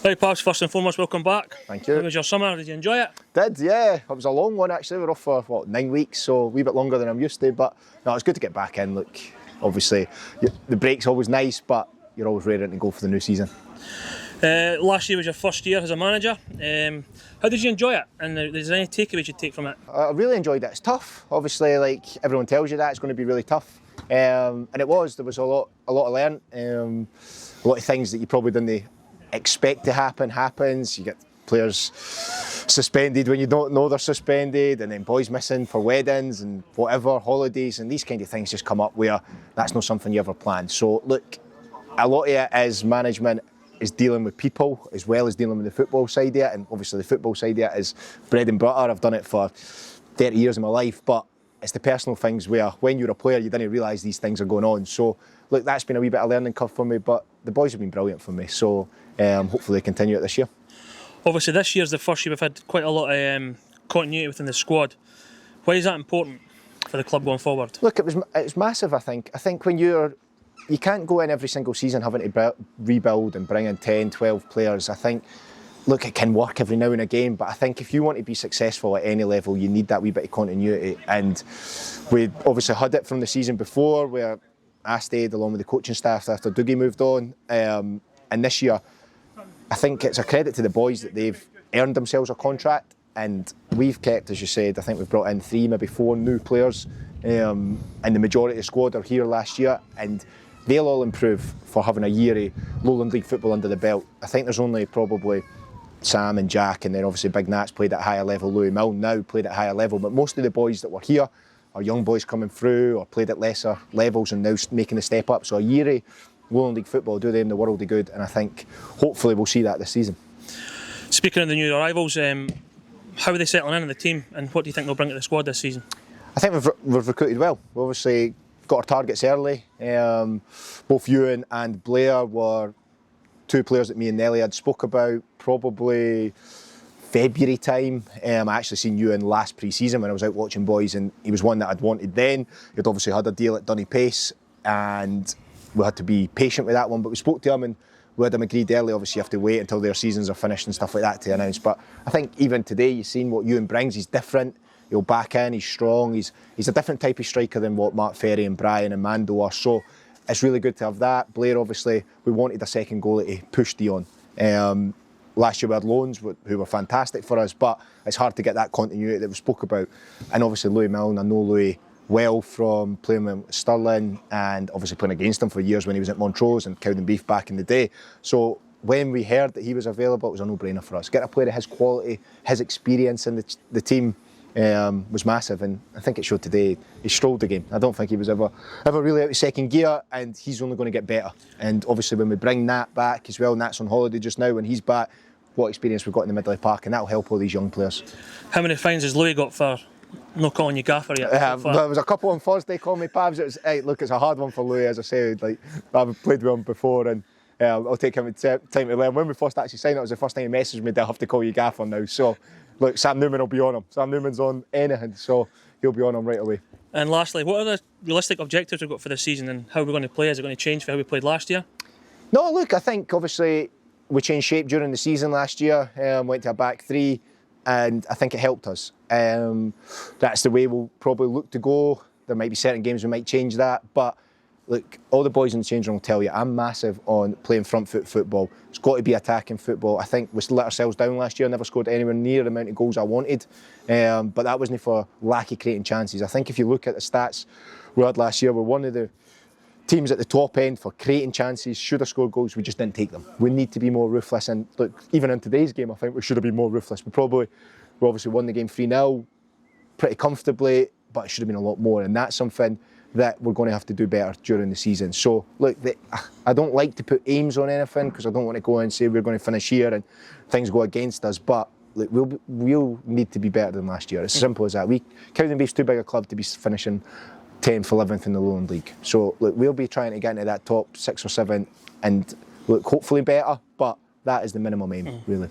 Right, Pabs, first and foremost, welcome back. Thank you. How was your summer? Did you enjoy it? Did, yeah. It was a long one actually. We were off for 9 weeks, so a wee bit longer than I'm used to. But no, it's good to get back in. Look, obviously, the break's always nice, but you're always raring to go for the new season. Last year was your first year as a manager. How did you enjoy it? And is there any takeaways you'd take from it? I really enjoyed it. It's tough. Obviously, like everyone tells you that, it's going to be really tough. And it was. There was a lot to learn. A lot of things that you probably didn't expect to happens. You get players suspended when you don't know they're suspended, and then boys missing for weddings and whatever, holidays, and these kind of things just come up where that's not something you ever planned. So look, a lot of it is management is dealing with people as well as dealing with the football side of it, and obviously the football side of it is bread and butter. I've done it for 30 years of my life, but it's the personal things where when you're a player you didn't realise these things are going on. So look, that's been a wee bit of a learning curve for me, but the boys have been brilliant for me, so hopefully they continue it this year. Obviously this year's the first year we've had quite a lot of continuity within the squad. Why is that important for the club going forward? Look, it's massive, I think. I think when you can't go in every single season having to rebuild and bring in 10, 12 players. I think, look, it can work every now and again, but I think if you want to be successful at any level, you need that wee bit of continuity. And we obviously had it from the season before, where I stayed along with the coaching staff after Dougie moved on. And this year, I think it's a credit to the boys that they've earned themselves a contract. And we've kept, as you said, I think we've brought in 3, maybe 4 new players. And the majority of the squad are here last year. And they'll all improve for having a year of Lowland League football under the belt. I think there's only probably Sam and Jack, and then obviously Big Nat's played at a higher level. Louis Milne now played at a higher level, but most of the boys that were here are young boys coming through or played at lesser levels and now making the step up. So a year of Lowland League football do them the world of good, and I think hopefully we'll see that this season. Speaking of the new arrivals, how are they settling in the team, and what do you think they'll bring to the squad this season? I think we've recruited well. We've obviously got our targets early. Both Ewan and Blair were 2 players that me and Nelly had spoke about probably February time. I actually seen Ewan last pre-season when I was out watching boys, and he was one that I'd wanted then. He'd obviously had a deal at Dunny Pace, and we had to be patient with that one, but we spoke to him and we had him agreed early. Obviously you have to wait until their seasons are finished and stuff like that to announce, but I think even today you've seen what Ewan brings. He's different. He'll back in, he's strong, he's a different type of striker than what Mark Ferry and Brian and Mando are, so it's really good to have that. Blair, obviously, we wanted a second goalie to push Dion. Last year we had loans who were fantastic for us, but it's hard to get that continuity that we spoke about. And obviously Louis Milne, I know Louis well from playing with Stirling and obviously playing against him for years when he was at Montrose and Cowdenbeath back in the day. So when we heard that he was available, it was a no-brainer for us. Get a player of his quality, his experience in the team was massive, and I think it showed today. He strolled the game. I don't think he was ever really out of second gear, and he's only going to get better. And obviously when we bring Nat back as well, Nat's on holiday just now, when he's back, what experience we've got in the middle of the park, and that'll help all these young players. How many fines has Louis got for not calling you gaffer yet? There was a couple on Thursday calling me Pabs. It was, hey, look, it's a hard one for Louis, as I said. Like, I've played with him before, and I'll take him time to learn. When we first actually signed it was the first time he messaged me, they'll have to call you gaffer now. So look, Sam Newman will be on him. Sam Newman's on anything, so he'll be on him right away. And lastly, what are the realistic objectives we've got for this season, and how are we going to play? Is it going to change for how we played last year? No, look, I think obviously we changed shape during the season last year, went to a back 3, and I think it helped us. That's the way we'll probably look to go. There might be certain games we might change that, but look, all the boys in the change room will tell you I'm massive on playing front foot football. It's got to be attacking football. I think we let ourselves down last year, never scored anywhere near the amount of goals I wanted, but that wasn't for lack of creating chances. I think if you look at the stats we had last year, we're one of the teams at the top end for creating chances, should have scored goals, we just didn't take them. We need to be more ruthless, and look, even in today's game I think we should have been more ruthless. We obviously won the game 3-0 pretty comfortably, but it should have been a lot more, and that's something that we're going to have to do better during the season. So look, I don't like to put aims on anything because I don't want to go and say we're going to finish here and things go against us, but look, we'll need to be better than last year. It's as simple as that. Cowdenbeath's too big a club to be finishing 10th, 11th in the Lowland League. So look, we'll be trying to get into that top 6 or 7 and look, hopefully better, but that is the minimum aim, really.